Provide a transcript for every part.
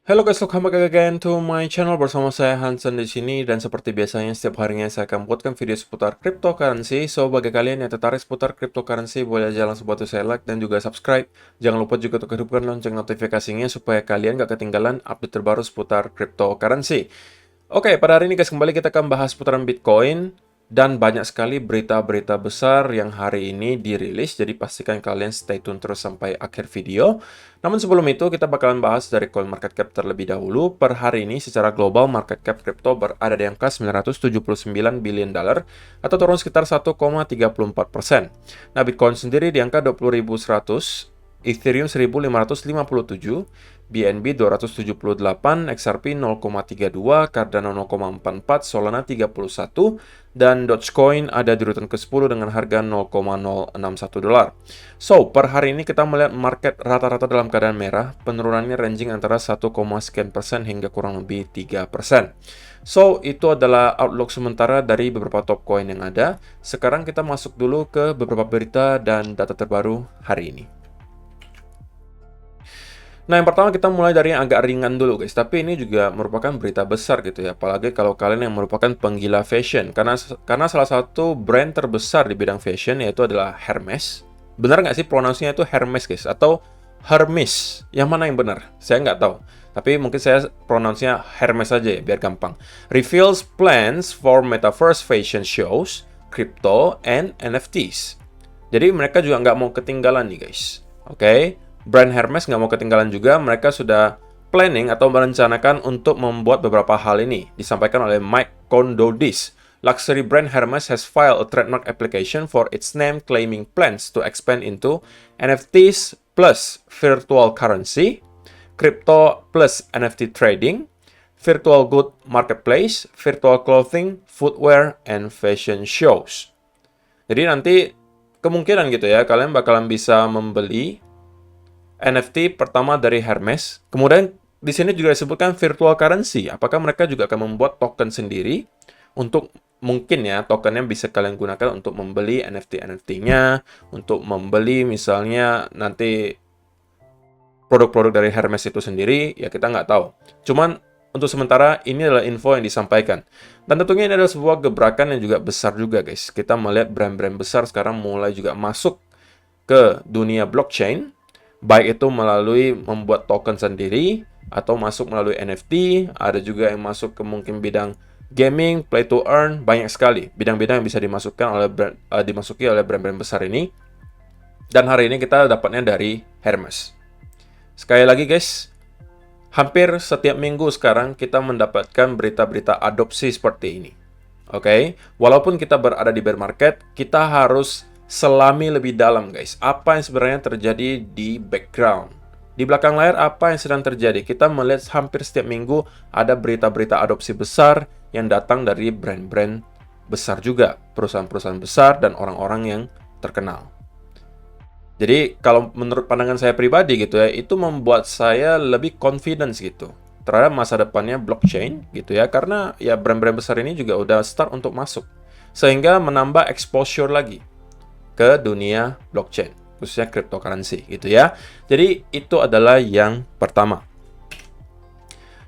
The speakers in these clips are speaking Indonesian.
Halo guys, welcome back again to my channel bersama saya Hansen di sini dan seperti biasanya setiap harinya saya akan buatkan video seputar cryptocurrency. So bagi kalian yang tertarik seputar cryptocurrency boleh aja langsung bantu saya like dan juga subscribe. Jangan lupa juga untuk hidupkan lonceng notifikasinya supaya kalian gak ketinggalan update terbaru seputar cryptocurrency. Oke, pada hari ini guys kembali kita akan bahas seputaran Bitcoin. Dan banyak sekali berita-berita besar yang hari ini dirilis, jadi pastikan kalian stay tune terus sampai akhir video. Namun sebelum itu, kita bakalan bahas dari CoinMarketCap terlebih dahulu. Per hari ini, secara global, market cap crypto berada di angka 979 billion dollar, atau turun sekitar 1,34%. Nah, Bitcoin sendiri di angka 20.100, Ethereum 1557, BNB 278, XRP 0,32, Cardano 0,44, Solana 31, dan Dogecoin ada di urutan ke-10 dengan harga 0,061 dolar. So, per hari ini kita melihat market rata-rata dalam keadaan merah, penurunannya ranging antara 1, sekian persen hingga kurang lebih 3%. So, itu adalah outlook sementara dari beberapa top coin yang ada. Sekarang kita masuk dulu ke beberapa berita dan data terbaru hari ini. Nah, yang pertama kita mulai dari yang agak ringan dulu, guys. Tapi ini juga merupakan berita besar gitu ya. Apalagi kalau kalian yang merupakan penggila fashion. Karena salah satu brand terbesar di bidang fashion yaitu adalah Hermes. Benar nggak sih pronunciasinya itu Hermes, guys? Atau Hermes? Yang mana yang benar? Saya nggak tahu. Tapi mungkin saya pronunciasinya Hermes aja ya, biar gampang. Reveals plans for metaverse fashion shows, crypto, and NFTs. Jadi mereka juga nggak mau ketinggalan nih, guys. Oke? Brand Hermes nggak mau ketinggalan juga, mereka sudah planning atau merencanakan untuk membuat beberapa hal ini. Disampaikan oleh Mike Kondodis. Luxury brand Hermes has filed a trademark application for its name claiming plans to expand into NFTs plus virtual currency, crypto plus NFT trading, virtual good marketplace, virtual clothing, footwear, and fashion shows. Jadi nanti kemungkinan gitu ya, kalian bakalan bisa membeli NFT pertama dari Hermes. Kemudian di sini juga disebutkan virtual currency. Apakah mereka juga akan membuat token sendiri untuk mungkin ya tokennya bisa kalian gunakan untuk membeli NFT-nya, untuk membeli misalnya nanti produk-produk dari Hermes itu sendiri, ya kita nggak tahu. Cuman untuk sementara ini adalah info yang disampaikan. Dan tentunya ini adalah sebuah gebrakan yang juga besar juga guys. Kita melihat brand-brand besar sekarang mulai juga masuk ke dunia blockchain. Baik itu melalui membuat token sendiri, atau masuk melalui NFT, ada juga yang masuk ke mungkin bidang gaming, play to earn, banyak sekali bidang-bidang yang bisa dimasuki oleh brand-brand besar ini. Dan hari ini kita dapatnya dari Hermes. Sekali lagi guys, hampir setiap minggu sekarang kita mendapatkan berita-berita adopsi seperti ini. Oke, walaupun kita berada di bear market, kita harus selami lebih dalam guys, apa yang sebenarnya terjadi di background. Di belakang layar apa yang sedang terjadi. Kita melihat hampir setiap minggu ada berita-berita adopsi besar yang datang dari brand-brand besar juga, perusahaan-perusahaan besar dan orang-orang yang terkenal. Jadi kalau menurut pandangan saya pribadi gitu ya, itu membuat saya lebih confidence gitu terhadap masa depannya blockchain gitu ya, karena ya brand-brand besar ini juga udah start untuk masuk, sehingga menambah exposure lagi ke dunia blockchain, khususnya cryptocurrency gitu ya. Jadi itu adalah yang pertama.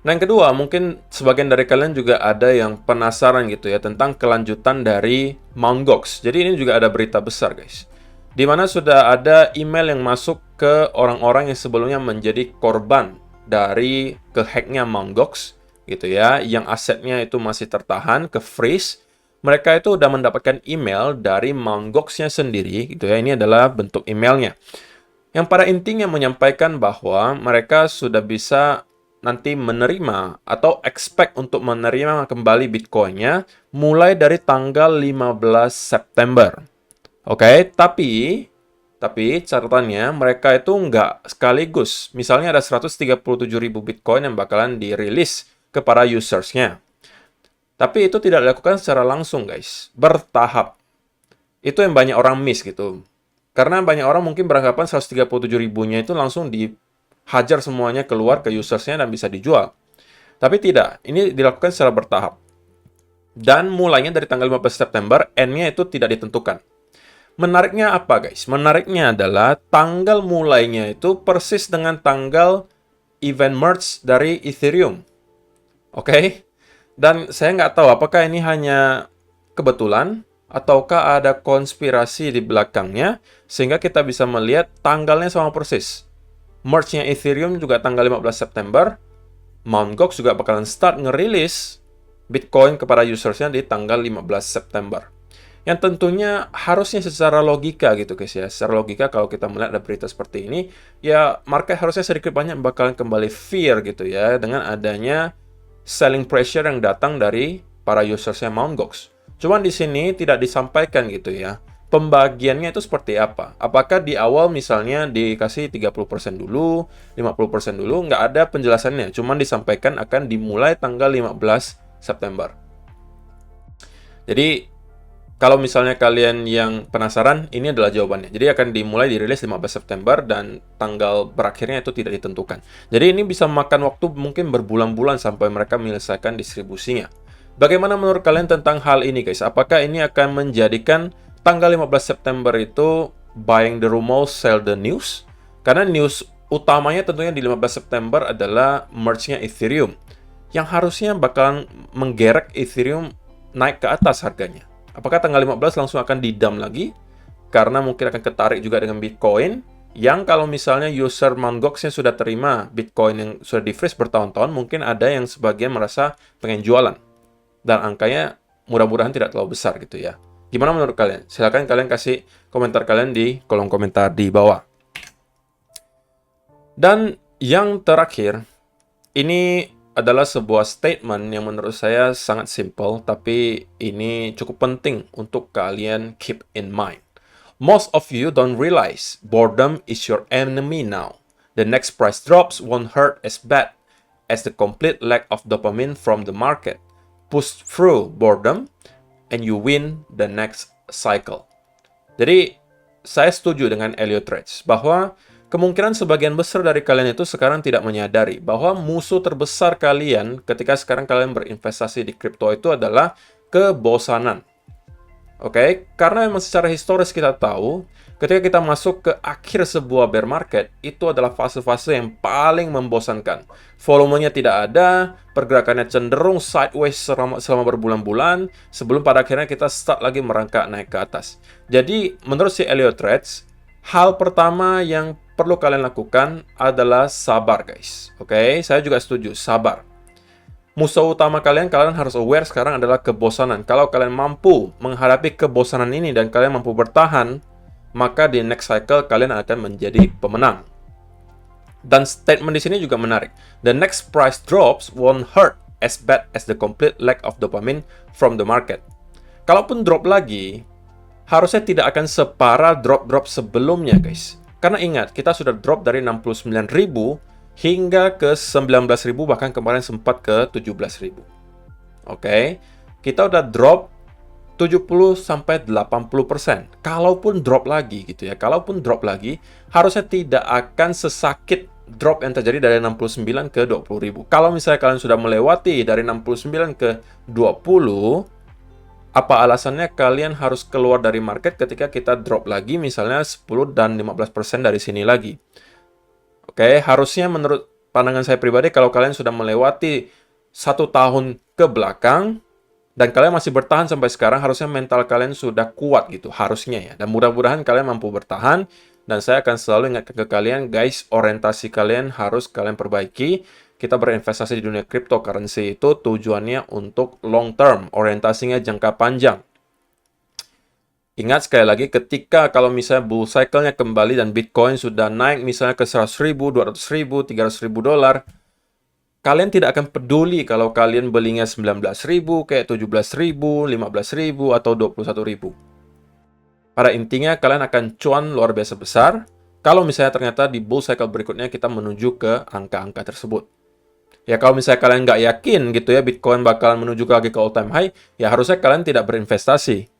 Nah, yang kedua, mungkin sebagian dari kalian juga ada yang penasaran gitu ya tentang kelanjutan dari Mt. Gox. Jadi ini juga ada berita besar guys, di mana sudah ada email yang masuk ke orang-orang yang sebelumnya menjadi korban dari kehacknya Mt. Gox gitu ya, yang asetnya itu masih tertahan, ke freeze. Mereka itu udah mendapatkan email dari Mt. Gox-nya sendiri, gitu ya. Ini adalah bentuk emailnya. Yang pada intinya menyampaikan bahwa mereka sudah bisa nanti menerima atau expect untuk menerima kembali Bitcoin-nya mulai dari tanggal 15 September. Oke, tapi catatannya mereka itu nggak sekaligus. Misalnya ada 137.000 Bitcoin yang bakalan dirilis kepada users-nya. Tapi itu tidak dilakukan secara langsung, guys. Bertahap. Itu yang banyak orang miss gitu. Karena banyak orang mungkin beranggapan 137 ribunya itu langsung dihajar semuanya keluar ke usersnya dan bisa dijual. Tapi tidak. Ini dilakukan secara bertahap. Dan mulainya dari tanggal 15 September, end-nya itu tidak ditentukan. Menariknya apa, guys? Menariknya adalah tanggal mulainya itu persis dengan tanggal event merge dari Ethereum. Oke? Dan saya nggak tahu apakah ini hanya kebetulan ataukah ada konspirasi di belakangnya sehingga kita bisa melihat tanggalnya sama persis. Merge-nya Ethereum juga tanggal 15 September. Mt. Gox juga bakalan start ngerilis Bitcoin kepada usersnya di tanggal 15 September. Yang tentunya harusnya secara logika gitu guys ya. Secara logika kalau kita melihat ada berita seperti ini, ya market harusnya sedikit banyak bakalan kembali fear gitu ya dengan adanya selling pressure yang datang dari para usersnya Mt. Gox. Cuman di sini tidak disampaikan gitu ya. Pembagiannya itu seperti apa? Apakah di awal misalnya dikasih 30% dulu, 50% dulu, nggak ada penjelasannya. Cuman disampaikan akan dimulai tanggal 15 September. Jadi, kalau misalnya kalian yang penasaran, ini adalah jawabannya. Jadi akan dimulai dirilis 15 September dan tanggal berakhirnya itu tidak ditentukan. Jadi ini bisa makan waktu mungkin berbulan-bulan sampai mereka menyelesaikan distribusinya. Bagaimana menurut kalian tentang hal ini guys? Apakah ini akan menjadikan tanggal 15 September itu buying the rumor, sell the news? Karena news utamanya tentunya di 15 September adalah merge-nya Ethereum, yang harusnya bakalan menggerek Ethereum naik ke atas harganya. Apakah tanggal 15 langsung akan didam lagi? Karena mungkin akan ketarik juga dengan Bitcoin, yang kalau misalnya user Mt. Gox yang sudah terima Bitcoin yang sudah di-freeze bertahun-tahun, mungkin ada yang sebagian merasa pengen jualan. Dan angkanya mudah-mudahan tidak terlalu besar gitu ya. Gimana menurut kalian? Silahkan kalian kasih komentar kalian di kolom komentar di bawah. Dan yang terakhir, ini adalah sebuah statement yang menurut saya sangat simple, tapi ini cukup penting untuk kalian keep in mind. Most of you don't realize boredom is your enemy now. The next price drops won't hurt as bad as the complete lack of dopamine from the market. Push through boredom and you win the next cycle. Jadi, saya setuju dengan Elliott Trades bahwa kemungkinan sebagian besar dari kalian itu sekarang tidak menyadari bahwa musuh terbesar kalian ketika sekarang kalian berinvestasi di kripto itu adalah kebosanan. Oke? Karena memang secara historis kita tahu, ketika kita masuk ke akhir sebuah bear market, itu adalah fase-fase yang paling membosankan. Volumenya tidak ada, pergerakannya cenderung sideways selama berbulan-bulan, sebelum pada akhirnya kita start lagi merangkak naik ke atas. Jadi, menurut si Elliott Trades, hal pertama yang perlu kalian lakukan adalah sabar, guys. Oke, saya juga setuju, sabar. Musuh utama kalian harus aware sekarang adalah kebosanan. Kalau kalian mampu menghadapi kebosanan ini dan kalian mampu bertahan, maka di next cycle kalian akan menjadi pemenang. Dan statement di sini juga menarik. The next price drops won't hurt as bad as the complete lack of dopamine from the market. Kalaupun drop lagi, harusnya tidak akan separah drop-drop sebelumnya, guys. Karena ingat, kita sudah drop dari 69.000 hingga ke 19.000, bahkan kemarin sempat ke 17.000. Oke, kita udah drop 70-80%. Kalaupun drop lagi gitu ya, kalaupun drop lagi, harusnya tidak akan sesakit drop yang terjadi dari 69 ke 20.000. Kalau misalnya kalian sudah melewati dari 69 ke 20, apa alasannya kalian harus keluar dari market ketika kita drop lagi misalnya 10 dan 15% dari sini lagi? Oke, harusnya menurut pandangan saya pribadi, kalau kalian sudah melewati 1 tahun ke belakang, dan kalian masih bertahan sampai sekarang, harusnya mental kalian sudah kuat gitu, harusnya ya. Dan mudah-mudahan kalian mampu bertahan, dan saya akan selalu ingatkan ke kalian, guys, orientasi kalian harus kalian perbaiki. Kita berinvestasi di dunia cryptocurrency itu tujuannya untuk long term, orientasinya jangka panjang. Ingat sekali lagi, ketika kalau misalnya bull cycle-nya kembali dan Bitcoin sudah naik misalnya ke 100.000, 200.000, 300.000 dolar, kalian tidak akan peduli kalau kalian belinya 19.000, kayak 17.000, 15.000, atau 21.000. Pada intinya, kalian akan cuan luar biasa besar kalau misalnya ternyata di bull cycle berikutnya kita menuju ke angka-angka tersebut. Ya kalau misalnya kalian nggak yakin gitu ya Bitcoin bakalan menuju lagi ke all time high, ya harusnya kalian tidak berinvestasi.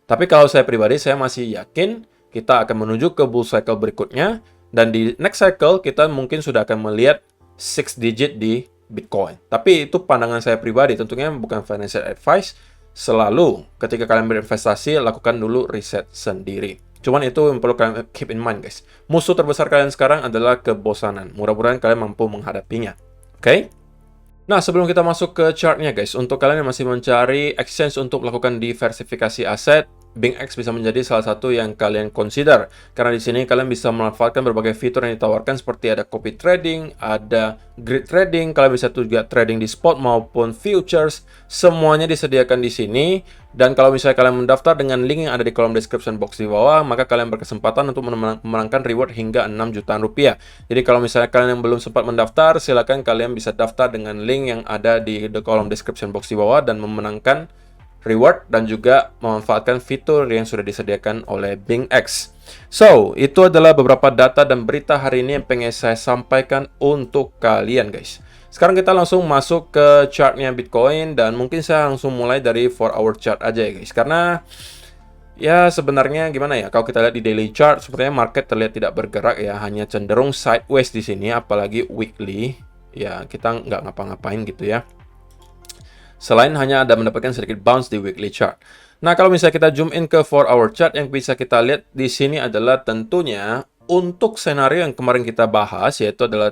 Tapi kalau saya pribadi, saya masih yakin kita akan menuju ke bull cycle berikutnya, dan di next cycle kita mungkin sudah akan melihat 6 digit di Bitcoin. Tapi itu pandangan saya pribadi, tentunya bukan financial advice. Selalu ketika kalian berinvestasi, lakukan dulu riset sendiri. Cuman itu yang perlu kalian keep in mind, guys. Musuh terbesar kalian sekarang adalah kebosanan. Mudah-mudahan kalian mampu menghadapinya. Oke? Nah, sebelum kita masuk ke chartnya, guys, untuk kalian yang masih mencari exchange untuk melakukan diversifikasi aset, BingX bisa menjadi salah satu yang kalian consider. Karena di sini kalian bisa memanfaatkan berbagai fitur yang ditawarkan seperti ada copy trading, ada grid trading, kalian bisa juga trading di spot maupun futures. Semuanya disediakan di sini. Dan kalau misalnya kalian mendaftar dengan link yang ada di kolom description box di bawah, maka kalian berkesempatan untuk memenangkan reward hingga 6 jutaan rupiah. Jadi kalau misalnya kalian yang belum sempat mendaftar, silakan kalian bisa daftar dengan link yang ada di kolom description box di bawah dan memenangkan reward dan juga memanfaatkan fitur yang sudah disediakan oleh BingX. So, itu adalah beberapa data dan berita hari ini yang pengen saya sampaikan untuk kalian, guys. Sekarang kita langsung masuk ke chartnya Bitcoin dan mungkin saya langsung mulai dari 4-hour chart aja ya, guys. Karena ya sebenarnya gimana ya, kalau kita lihat di daily chart sepertinya market terlihat tidak bergerak ya, hanya cenderung sideways di sini, apalagi weekly. Ya, kita nggak ngapa-ngapain gitu ya. Selain hanya ada mendapatkan sedikit bounce di weekly chart. Nah, kalau misalnya kita zoom in ke 4-hour chart, yang bisa kita lihat di sini adalah tentunya untuk senario yang kemarin kita bahas, yaitu adalah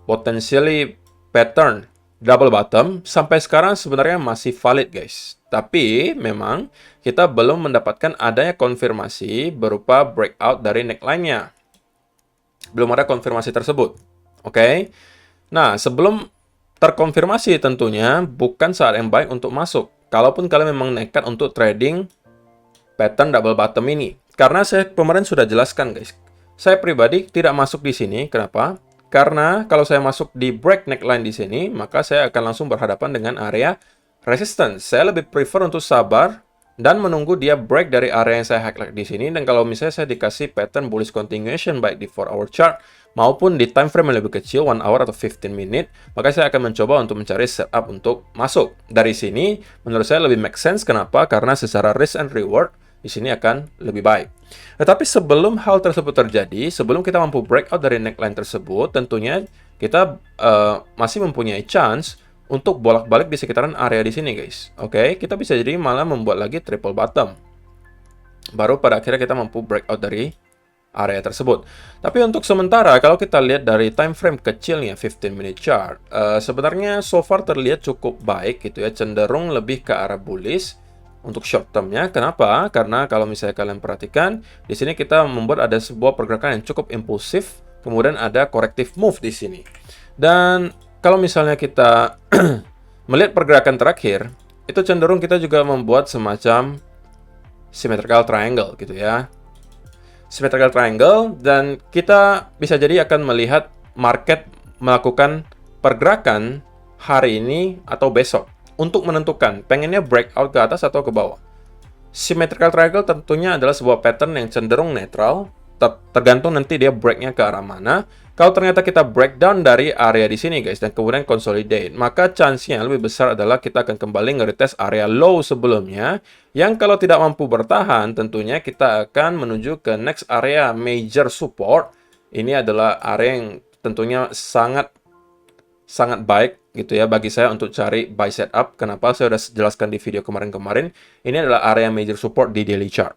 potentially pattern double bottom, sampai sekarang sebenarnya masih valid, guys. Tapi memang kita belum mendapatkan adanya konfirmasi berupa breakout dari neckline-nya. Belum ada konfirmasi tersebut. Oke? Nah, sebelum terkonfirmasi tentunya bukan saat yang baik untuk masuk. Kalaupun kalian memang nekat untuk trading pattern double bottom ini. Karena saya kemarin sudah jelaskan, guys. Saya pribadi tidak masuk di sini. Kenapa? Karena kalau saya masuk di break neckline di sini, maka saya akan langsung berhadapan dengan area resistance. Saya lebih prefer untuk sabar dan menunggu dia break dari area yang saya highlight di sini. Dan kalau misalnya saya dikasih pattern bullish continuation baik di 4-hour chart maupun di time frame yang lebih kecil, 1 hour atau 15 minute, maka saya akan mencoba untuk mencari setup untuk masuk. Dari sini, menurut saya lebih make sense. Kenapa? Karena secara risk and reward, di sini akan lebih baik. Tetapi sebelum hal tersebut terjadi, sebelum kita mampu breakout dari neckline tersebut, tentunya kita masih mempunyai chance untuk bolak-balik di sekitaran area di sini, guys. Oke, kita bisa jadi malah membuat lagi triple bottom. Baru pada akhirnya kita mampu breakout dari area tersebut. Tapi untuk sementara, kalau kita lihat dari time frame kecilnya 15 minute chart, sebenarnya so far terlihat cukup baik gitu ya, cenderung lebih ke arah bullish untuk short termnya. Kenapa? Karena kalau misalnya kalian perhatikan, di sini kita membuat ada sebuah pergerakan yang cukup impulsif, kemudian ada corrective move di sini. Dan kalau misalnya kita melihat pergerakan terakhir, itu cenderung kita juga membuat semacam symmetrical triangle gitu ya. Symmetrical triangle, dan kita bisa jadi akan melihat market melakukan pergerakan hari ini atau besok untuk menentukan pengennya breakout ke atas atau ke bawah. Symmetrical triangle tentunya adalah sebuah pattern yang cenderung netral, tergantung nanti dia breaknya ke arah mana. Kalau ternyata kita breakdown dari area di sini, guys, dan kemudian consolidate, maka chance-nya lebih besar adalah kita akan kembali nge-retest area low sebelumnya, yang kalau tidak mampu bertahan, tentunya kita akan menuju ke next area major support. Ini adalah area yang tentunya sangat baik gitu ya bagi saya untuk cari buy setup. Kenapa? Saya sudah jelaskan di video kemarin-kemarin. Ini adalah area major support di daily chart.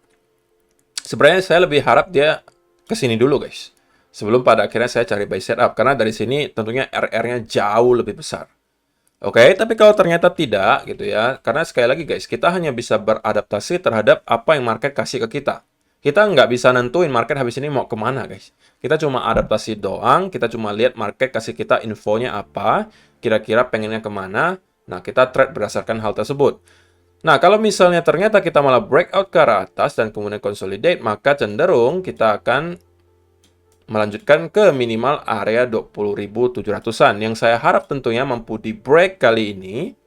Sebenarnya saya lebih harap dia ke sini dulu, guys, sebelum pada akhirnya saya cari buy setup, karena dari sini tentunya RR-nya jauh lebih besar. Oke, tapi kalau ternyata tidak gitu ya, karena sekali lagi, guys, kita hanya bisa beradaptasi terhadap apa yang market kasih ke kita. Kita nggak bisa nentuin market habis ini mau kemana, guys. Kita cuma adaptasi doang, kita cuma lihat market kasih kita infonya apa, kira-kira pengennya kemana, nah kita trade berdasarkan hal tersebut. Nah, kalau misalnya ternyata kita malah breakout ke arah atas dan kemudian consolidate, maka cenderung kita akan melanjutkan ke minimal area 20.700-an, yang saya harap tentunya mampu di break kali ini.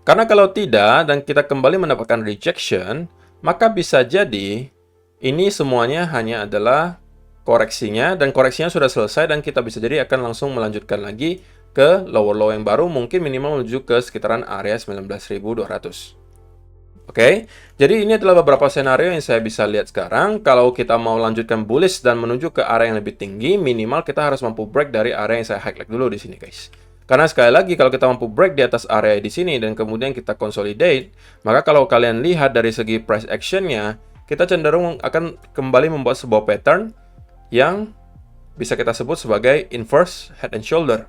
Karena kalau tidak dan kita kembali mendapatkan rejection, maka bisa jadi ini semuanya hanya adalah koreksinya, dan koreksinya sudah selesai dan kita bisa jadi akan langsung melanjutkan lagi ke lower low yang baru, mungkin minimal menuju ke sekitaran area 19.200. Oke, jadi ini adalah beberapa senario yang saya bisa lihat sekarang. Kalau kita mau lanjutkan bullish dan menuju ke area yang lebih tinggi, minimal kita harus mampu break dari area yang saya highlight dulu di sini, guys. Karena sekali lagi, kalau kita mampu break di atas area di sini dan kemudian kita consolidate, maka kalau kalian lihat dari segi price action-nya, kita cenderung akan kembali membuat sebuah pattern yang bisa kita sebut sebagai inverse head and shoulder.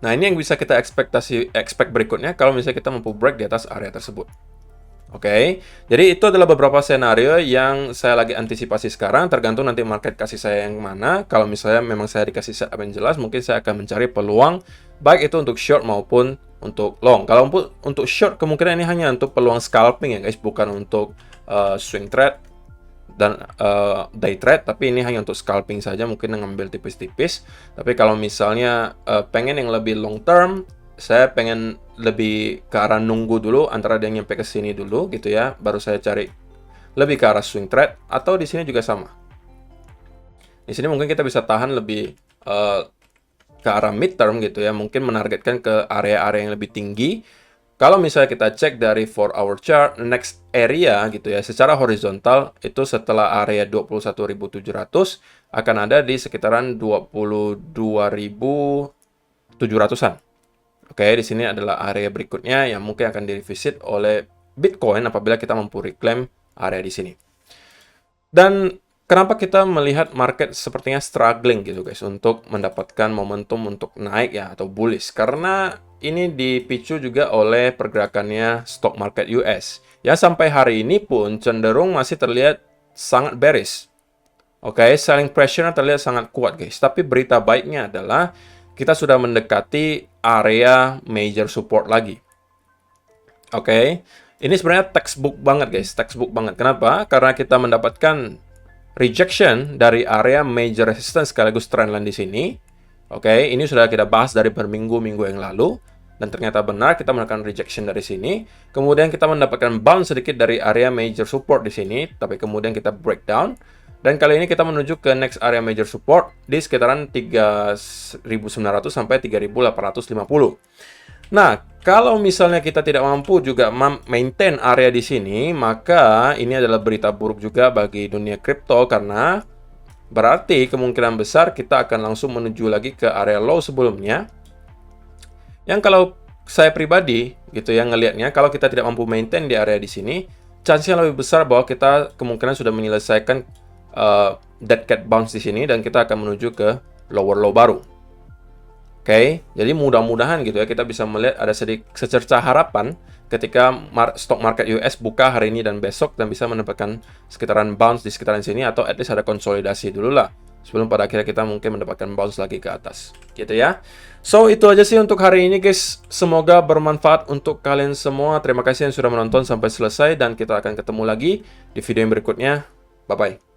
Nah, ini yang bisa kita expect berikutnya kalau misalnya kita mampu break di atas area tersebut. Oke, jadi itu adalah beberapa skenario yang saya lagi antisipasi sekarang, tergantung nanti market kasih saya yang mana. Kalau misalnya memang saya dikasih setup yang jelas, mungkin saya akan mencari peluang, baik itu untuk short maupun untuk long. Kalau untuk short, kemungkinan ini hanya untuk peluang scalping ya guys, bukan untuk swing trade dan day trade, tapi ini hanya untuk scalping saja, mungkin ngambil tipis-tipis. Tapi kalau misalnya pengen yang lebih long term, saya pengen lebih ke arah nunggu dulu antara dia nyampe ke sini dulu gitu ya, baru saya cari lebih ke arah swing trade, atau di sini juga sama. Di sini mungkin kita bisa tahan lebih ke arah mid term gitu ya, mungkin menargetkan ke area-area yang lebih tinggi. Kalau misalnya kita cek dari 4-hour chart, next area gitu ya, secara horizontal itu setelah area 21.700 akan ada di sekitaran 22.700-an. Oke, di sini adalah area berikutnya yang mungkin akan direvisit oleh Bitcoin apabila kita mampu reclaim area di sini. Dan kenapa kita melihat market sepertinya struggling gitu guys untuk mendapatkan momentum untuk naik ya atau bullish? Karena ini dipicu juga oleh pergerakannya stock market US. Ya, sampai hari ini pun cenderung masih terlihat sangat bearish. Oke, selling pressure terlihat sangat kuat guys. Tapi berita baiknya adalah kita sudah mendekati area major support lagi. Oke, ini sebenarnya textbook banget guys, textbook banget. Kenapa? Karena kita mendapatkan rejection dari area major resistance sekaligus trendline di sini. Oke, ini sudah kita bahas dari berminggu-minggu yang lalu. Dan ternyata benar kita mendapatkan rejection dari sini. Kemudian kita mendapatkan bounce sedikit dari area major support di sini. Tapi kemudian kita breakdown. Dan kali ini kita menuju ke next area major support di sekitaran 3.900 sampai 3.850. Nah, kalau misalnya kita tidak mampu juga maintain area di sini, maka ini adalah berita buruk juga bagi dunia kripto karena berarti kemungkinan besar kita akan langsung menuju lagi ke area low sebelumnya. Yang kalau saya pribadi gitu ya ngelihatnya, kalau kita tidak mampu maintain di area di sini, chance-nya lebih besar bahwa kita kemungkinan sudah menyelesaikan dead cat bounce di sini dan kita akan menuju ke lower low baru. Oke, jadi mudah-mudahan gitu ya kita bisa melihat ada secercah harapan ketika stock market US buka hari ini dan besok dan bisa mendapatkan sekitaran bounce di sekitaran sini atau at least ada konsolidasi dulu lah sebelum pada akhirnya kita mungkin mendapatkan bounce lagi ke atas. Gitu ya. So, itu aja sih untuk hari ini guys. Semoga bermanfaat untuk kalian semua. Terima kasih yang sudah menonton sampai selesai dan kita akan ketemu lagi di video yang berikutnya. Bye-bye.